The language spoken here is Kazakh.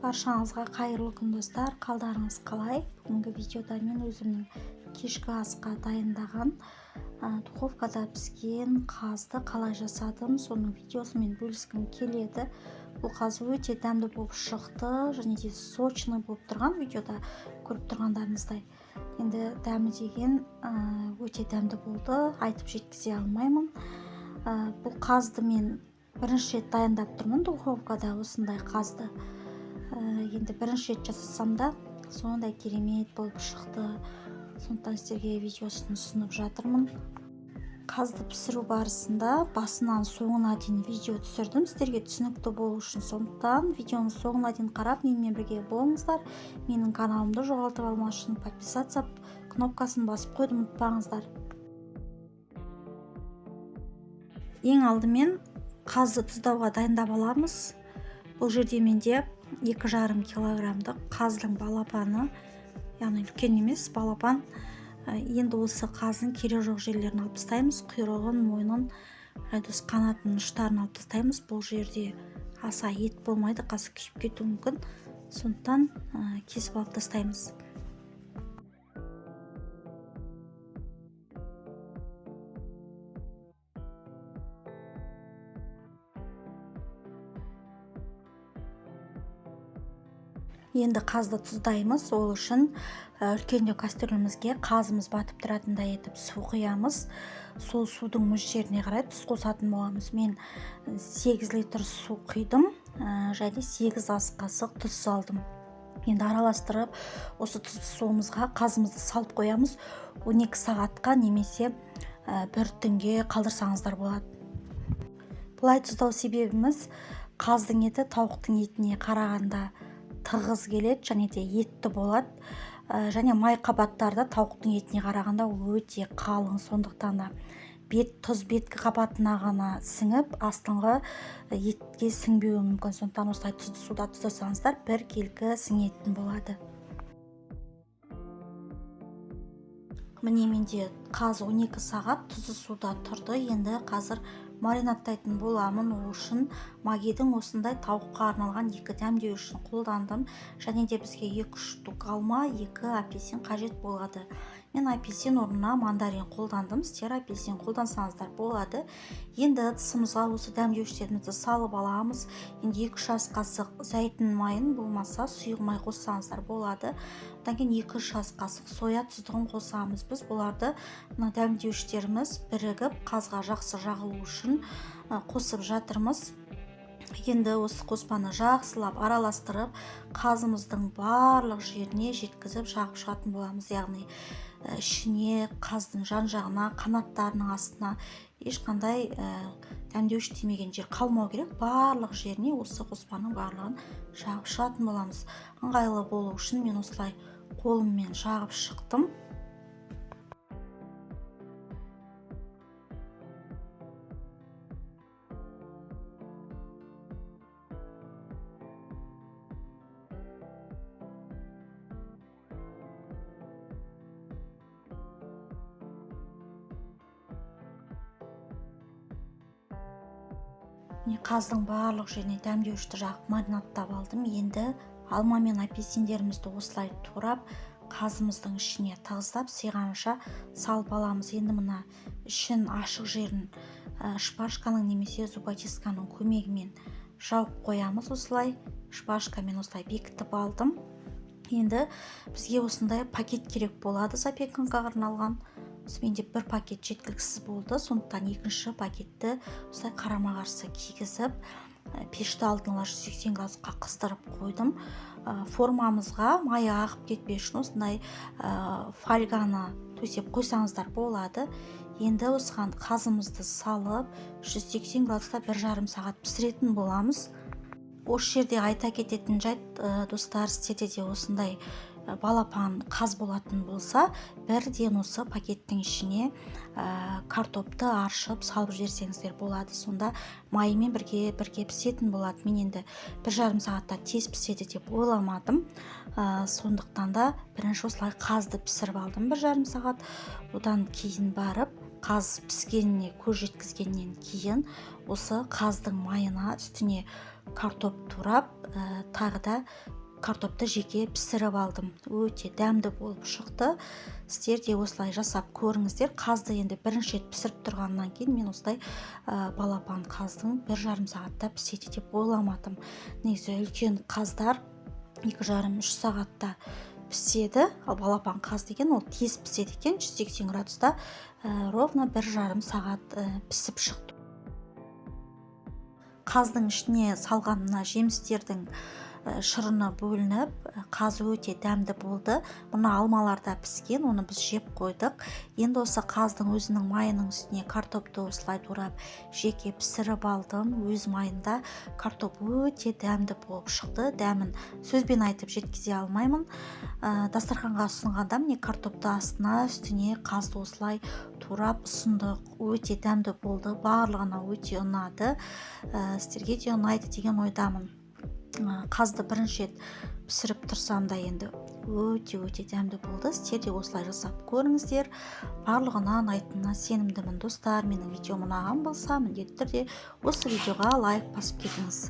Баршаңызға қайырлы күн достар, қалдарыңыз қалай? Бүгінгі видеода мен өзімнің кешкі асқа дайындаған духовкада піскен қазды қалай жасадым, соның видеосымен бөліскім келеді. Бұл қаз өте дәмді болып шықты және де сочный болып тұрған, видеода көріп тұрғандарыңыздай. Енді дәмі деген өте дәмді болды, айтып жеткізе алмаймын. Бұл қазды мен бірінші рет дайындап тұрмын духовкада, осындай қазды. Енді бірінші рет жасасам да сондай керемет болып шықты. Сондықтан сіздерге видеосын ұсынып жатырмын. Қазды пісіру барысында басынан соңына дейін видео түсірдім, сіздерге түсінікті болу үшін. Сондықтан видеоны соңына дейін қарап менімен бірге болыңыздар. Менің каналымды жоғалтып алмас үшін подписаться кнопкасын басып қойды, ұмытпаңыздар. Ең алдымен қазды тұздауға дайындап аламыз. Бұл жерде менде 2,5 килограммдық қаздың балапаны, яғни үлкен емес балапан. Енді осы қаздың керегі жоқ жерлерін алып тастаймыз, құйрығын, мойнын, қанатын, ұштарын алып тастаймыз. Бұл жерде аса ет болмайды, қасы күйіп кетуі мүмкін. Сондықтан кесіп алып тастаймыз. Енді қазды тұздаймыз. Ол үшін үлкендеу кастрөлімізге қазымыз батып тұратындай етіп су құямыз. Сол судың мөлшеріне қарай тұз қосатын боламыз. Мен 8 литр су құйдым және 8 ас қасық тұз салдым. Енді араластырып, осы тұзды суымызға қазымызды салып қоямыз. 12 сағатқа немесе бір түнге қалдырсаңыздар болады. Бұлай тұздау себебіміз қаздың еті тауықтың етіне қарағанда тығыз келеді және де етті болады. Және май қабаттарда тауықтың етіне қарағанда өте қалың. Сондықтан да тұз беткі қабатына ғана сіңіп, астыңғы етке сіңбеуі мүмкін. Сондықтан осылай тұзды суда тұздасаңыздар, бір келкі сіңетін болады. Міне менде қаз 12 сағат тұзды суда тұрды. Енді қазір маринадтайтын боламын. Ол үшін магидің осындай тауыққа арналған 2 дәмдеу үшін қолдандым. Және де бізге 2 штук алма, 2 апельсин қажет болады. Мен апельсин орнына мандарин қолдандым. Сіздер апельсин қолдансаңыздар болады. Енді ыдысымызға осы дәмдеуіштерімізді салып аламыз. Енді 2-3 ас қасық зәйтүн майын, болмаса сұйық май қоссаңыздар болады. Одан кейін 2-3 ас қасық соя тұздығын қосамыз. Біз бұларды дәмдеуіштеріміз бірігіп, қазға жақсы жағылу үшін қосып жатырмыз. Енді осы қоспаны жақсылап араластырып, қазымыздың барлық жеріне жеткізіп жағып шығатын боламыз. Яғни ішіне, қаздың жан-жағына, қанаттарының астына ешқандай дәмдеуіш тимеген жер қалмау керек. Барлық жеріне осы қоспаның барлығын жағып шығатын боламыз. Ыңғайлы болу үшін мен осылай қолыммен жағып шықтым. Қаздың барлық жеріне дәмдеуішті жағып маринадтап алдым. Енді алма мен апельсиндерімізді осылай турап, қазымыздың ішіне тығыздап, сыйғанша салып аламыз. Енді мына ішін ашық жерін шпажканың немесе зубочистканың көмегімен жауып қоямыз. Осылай шпажкамен осылай бекітіп алдым. Енді бізге осындай пакет керек болады, запеканға арналған. Менде бір пакет жеткіліксіз болды. Сондықтан екінші пакетті осылай қарама-қарсы кигізіп, пешті алдына 180 градусқа қыздырып қойдым. Формамызға майы ағып кетпес үшін осындай фольганы төсеп қойсаңыздар болады. Енді осыған қазымызды салып, 180 градуста 1,5 сағат пісіретін боламыз. Осы жерде айта кететін жайт, достар, сіздерде де осындай балапан қаз болатын болса, бірден осы пакеттің ішіне картопты аршып салып жіберсеңіздер болады. Сонда майымен бірге пісетін болады. Мен енді 1,5 сағатта тез піседі деп ойламадым. Сондықтан да бірінші осылай қазды пісіріп алдым 1,5 сағат. Одан кейін барып қаз піскеніне көз жеткізгеннен кейін осы қаздың майына үстіне картоп турап тағы да картопты жеке пісіріп алдым. Өте дәмді болып шықты. Сіздер де осылай жасап көріңіздер. Қазды енді бірінші рет пісіріп тұрғаннан кейін мен осылай балапан қаздың 1,5 сағатта піседі деп ойламадым. Негізі үлкен қаздар 2,5-3 сағатта піседі, ал балапан қаз деген ол тез піседі екен, 180 градуста ровно 1,5 сағат пісіп шықты. Қаздың ішіне салған мына жемістердің шырыны бөлініп, қаз өте дәмді болды. Мұны алмаларда піскен, оны біз жеп қойдық. Енді осы қаздың өзінің майының үстіне картопты осылай турап жеке пісіріп алдым. Өз майында картоп өте дәмді болып шықты. Дәмін сөзбен айтып жеткізе алмаймын. Дастарханға ұсынғанда міне картопты астына, үстіне қазды осылай турап ұсындық. Өте дәмді болды. Барлығына өте ұнады. Сіздерге де ұнайды деген ойдамын. Қазды бірінші рет пісіріп тұрсам да енді өте дәмді болды. Сіздер де осылай жасап көріңіздер. Барлығына ұнайтынына сенімдімін достар. Менің видеом ұнаған болса, міндетті түрде осы видеоға лайк басып кетіңіз.